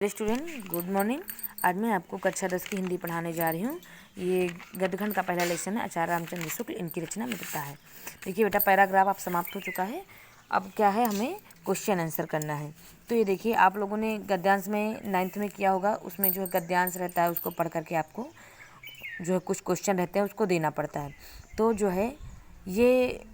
Student good morning. आज मैं आपको कक्षा 10 की हिंदी पढ़ाने जा रही हूँ। ये गद्यखंड का पहला लेसन है। आचार्य रामचंद्र शुक्ल, इनकी रचना मित्रता है। देखिए बेटा, पैराग्राफ आप समाप्त हो चुका है। अब क्या है, हमें क्वेश्चन आंसर करना है। तो ये देखिए, आप लोगों ने गद्यांश में 9th में किया होगा। उसमें जो है गद्यांश रहता है, उसको पढ़ करके आपको जो है कुछ क्वेश्चन रहते हैं उसको देना पड़ता है। तो जो है ये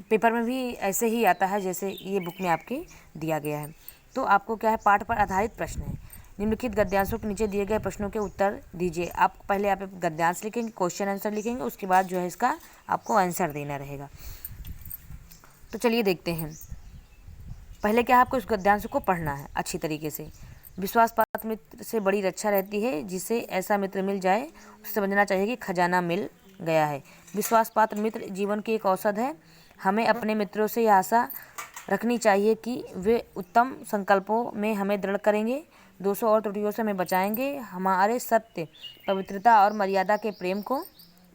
पेपर में भी ऐसे ही आता है जैसे ये बुक में आपके दिया गया है। तो आपको क्या है, पाठ पर आधारित प्रश्न है। निम्नलिखित गद्यांशों के नीचे दिए गए प्रश्नों के उत्तर दीजिए। आप पहले आप गद्यांश लिखेंगे, क्वेश्चन आंसर लिखेंगे, उसके बाद जो है इसका आपको आंसर देना रहेगा। तो चलिए देखते हैं। पहले क्या है, आपको इस गद्यांश को पढ़ना है अच्छी तरीके से। विश्वासपात्र मित्र से बड़ी रक्षा रहती है। जिसे ऐसा मित्र मिल जाए उसे समझना चाहिए कि खजाना मिल गया है। विश्वासपात्र मित्र जीवन की एक औसत है। हमें अपने मित्रों से यह आशा रखनी चाहिए कि वे उत्तम संकल्पों में हमें दृढ़ करेंगे, दोषों और त्रुटियों से हमें बचाएंगे, हमारे सत्य, पवित्रता और मर्यादा के प्रेम को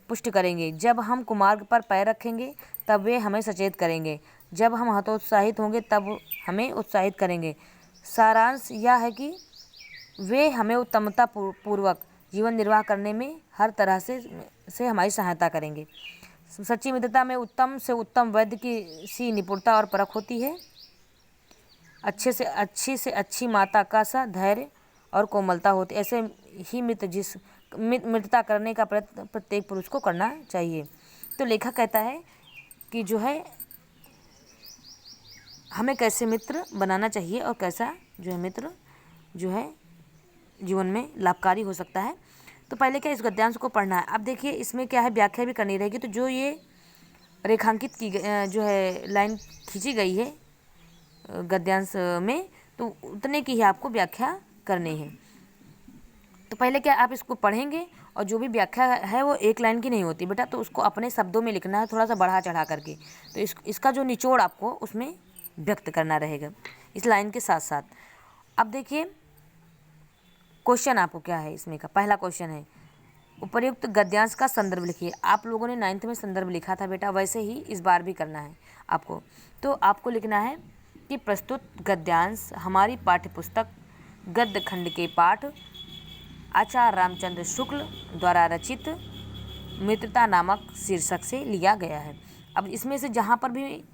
पुष्ट करेंगे। जब हम कुमार्ग पर पैर रखेंगे तब वे हमें सचेत करेंगे। जब हम हतोत्साहित होंगे तब हमें उत्साहित करेंगे। सारांश यह है कि वे हमें उत्तमता पूर्वक जीवन निर्वाह करने में हर तरह से हमारी सहायता करेंगे। सच्ची मित्रता में उत्तम से उत्तम वैद्य की सी निपुणता और परख होती है। अच्छे से अच्छी माता का सा धैर्य और कोमलता होती है। ऐसे ही मित्रता करने का प्रयत्न प्रत्येक पुरुष को करना चाहिए। तो लेखक कहता है कि जो है हमें कैसे मित्र बनाना चाहिए और कैसा जो है मित्र जो है जीवन में लाभकारी हो सकता है। तो पहले क्या, इस गद्यांश को पढ़ना है। अब देखिए, इसमें क्या है, व्याख्या भी करनी रहेगी। तो जो ये रेखांकित की जो है लाइन खींची गई है गद्यांश में, तो उतने की ही आपको व्याख्या करनी है। तो पहले क्या, आप इसको पढ़ेंगे और जो भी व्याख्या है वो एक लाइन की नहीं होती बेटा, तो उसको अपने शब्दों में लिखना है, थोड़ा सा बढ़ा चढ़ा करके। तो इसका जो निचोड़ आपको उसमें व्यक्त करना रहेगा इस लाइन के साथ साथ। अब देखिए क्वेश्चन आपको क्या है इसमें का। पहला क्वेश्चन है, उपर्युक्त गद्यांश का संदर्भ लिखिए। आप लोगों ने 9th में संदर्भ लिखा था बेटा, वैसे ही इस बार भी करना है आपको। तो आपको लिखना है कि प्रस्तुत गद्यांश हमारी पाठ्यपुस्तक गद्य खंड के पाठ आचार्य रामचंद्र शुक्ल द्वारा रचित मित्रता नामक शीर्षक से लिया गया है। अब इसमें से जहाँ पर भी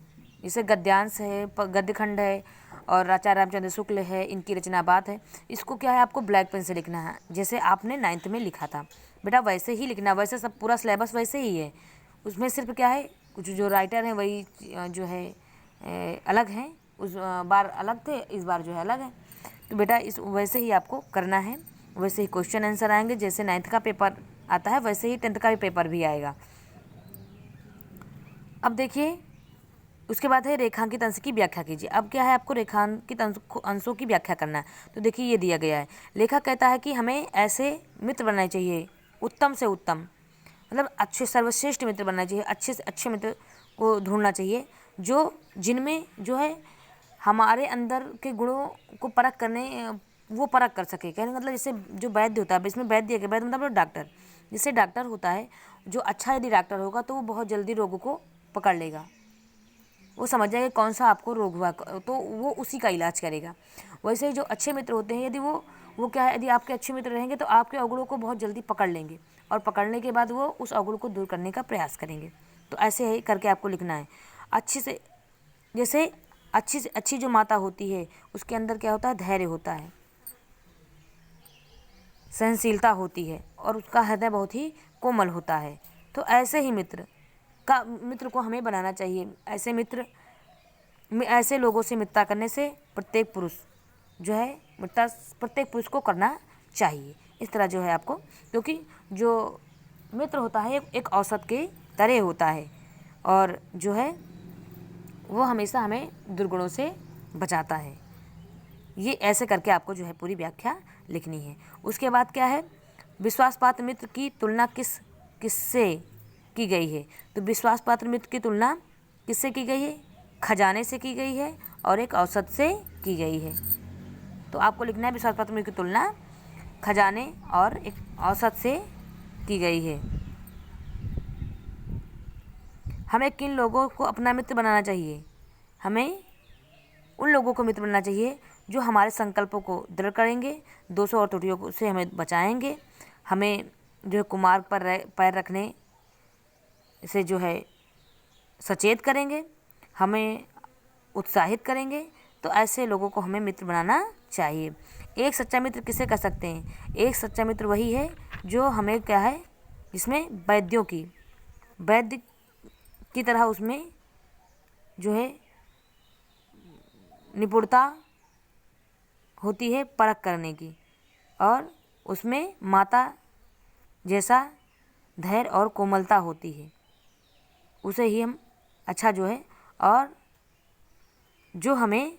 जैसे गद्यांश है, गद्य खंड है और आचार्य रामचंद्र शुक्ल है, इनकी रचना बात है, इसको क्या है आपको ब्लैक पेन से लिखना है जैसे आपने 9th में लिखा था बेटा, वैसे ही लिखना। वैसे सब पूरा सिलेबस वैसे ही है। उसमें सिर्फ क्या है, कुछ जो राइटर हैं वही जो है अलग हैं। उस बार अलग थे, इस बार जो है अलग है। तो बेटा इस वैसे ही आपको करना है। वैसे ही क्वेश्चन आंसर आएंगे। जैसे 9th का पेपर आता है वैसे ही 10th का भी पेपर भी आएगा। अब देखिए उसके बाद है रेखांकित अंश की व्याख्या कीजिए। अब क्या है, आपको रेखांकित अंशों की व्याख्या करना है। तो देखिए ये दिया गया है। लेखक कहता है कि हमें ऐसे मित्र बनना चाहिए, उत्तम से उत्तम, मतलब अच्छे सर्वश्रेष्ठ मित्र बनना चाहिए, अच्छे से अच्छे मित्र को ढूंढना चाहिए जो जिनमें जो है हमारे अंदर के गुणों को परख कर सके। कहने मतलब जैसे जो वैद्य होता है, इसमें वैद्य के वैद्य मतलब डॉक्टर, जिससे डॉक्टर होता है जो अच्छा यदि डॉक्टर होगा तो वो बहुत जल्दी रोगों को पकड़ लेगा। वो समझ जाएगा कौन सा आपको रोग हुआ तो वो उसी का इलाज करेगा। वैसे ही जो अच्छे मित्र होते हैं, यदि वो क्या है, यदि आपके अच्छे मित्र रहेंगे तो आपके अवगुणों को बहुत जल्दी पकड़ लेंगे और पकड़ने के बाद वो उस अवगुण को दूर करने का प्रयास करेंगे। तो ऐसे ही करके आपको लिखना है। जैसे अच्छी से अच्छी जो माता होती है उसके अंदर क्या होता है, धैर्य होता है, सहनशीलता होती है और उसका हृदय बहुत ही कोमल होता है। तो ऐसे ही मित्र को हमें बनाना चाहिए। ऐसे लोगों से मित्रता करने से प्रत्येक पुरुष जो है मित्रता प्रत्येक पुरुष को करना चाहिए। इस तरह जो है आपको, क्योंकि जो मित्र होता है एक औसत के तरह होता है और जो है वो हमेशा हमें दुर्गुणों से बचाता है। ये ऐसे करके आपको जो है पूरी व्याख्या लिखनी है। उसके बाद क्या है, विश्वासपात्र मित्र की तुलना किससे की गई है। तो विश्वासपात्र मित्र की तुलना किससे की गई है, खजाने से की गई है और एक औसत से की गई है। तो आपको लिखना है विश्वासपात्र मित्र की तुलना खजाने और एक औसत से की गई है। हमें किन लोगों को अपना मित्र बनाना चाहिए, हमें उन लोगों को मित्र बनना चाहिए जो हमारे संकल्पों को दृढ़ करेंगे, दोषों और त्रुटियों से हमें बचाएंगे, हमें जो है कुमार्ग पर पैर रखने से जो है सचेत करेंगे, हमें उत्साहित करेंगे। तो ऐसे लोगों को हमें मित्र बनाना चाहिए। एक सच्चा मित्र किसे कह सकते हैं? एक सच्चा मित्र वही है जो हमें क्या है, जिसमें वैद्य की तरह उसमें जो है निपुणता होती है परख करने की, और उसमें माता जैसा धैर्य और कोमलता होती है, उसे ही हम अच्छा जो है, और जो हमें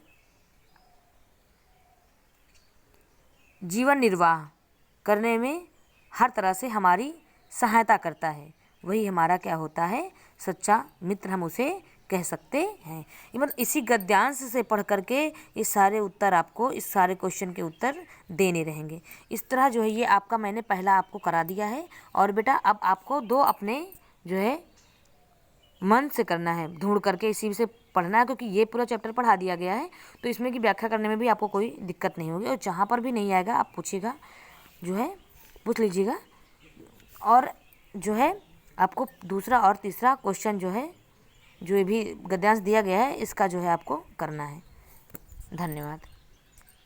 जीवन निर्वाह करने में हर तरह से हमारी सहायता करता है, वही हमारा क्या होता है, सच्चा मित्र हम उसे कह सकते हैं। इवन इसी गद्यांश से पढ़ करके ये सारे उत्तर आपको, इस सारे क्वेश्चन के उत्तर देने रहेंगे। इस तरह जो है ये आपका मैंने पहला आपको करा दिया है। और बेटा अब आपको दो अपने जो है मन से करना है, ढूंढ करके इसी से पढ़ना है, क्योंकि ये पूरा चैप्टर पढ़ा दिया गया है तो इसमें की व्याख्या करने में भी आपको कोई दिक्कत नहीं होगी। और जहाँ पर भी नहीं आएगा आप पूछिएगा, जो है पूछ लीजिएगा। और जो है आपको दूसरा और तीसरा क्वेश्चन जो है, जो भी गद्यांश दिया गया है, इसका जो है आपको करना है। धन्यवाद।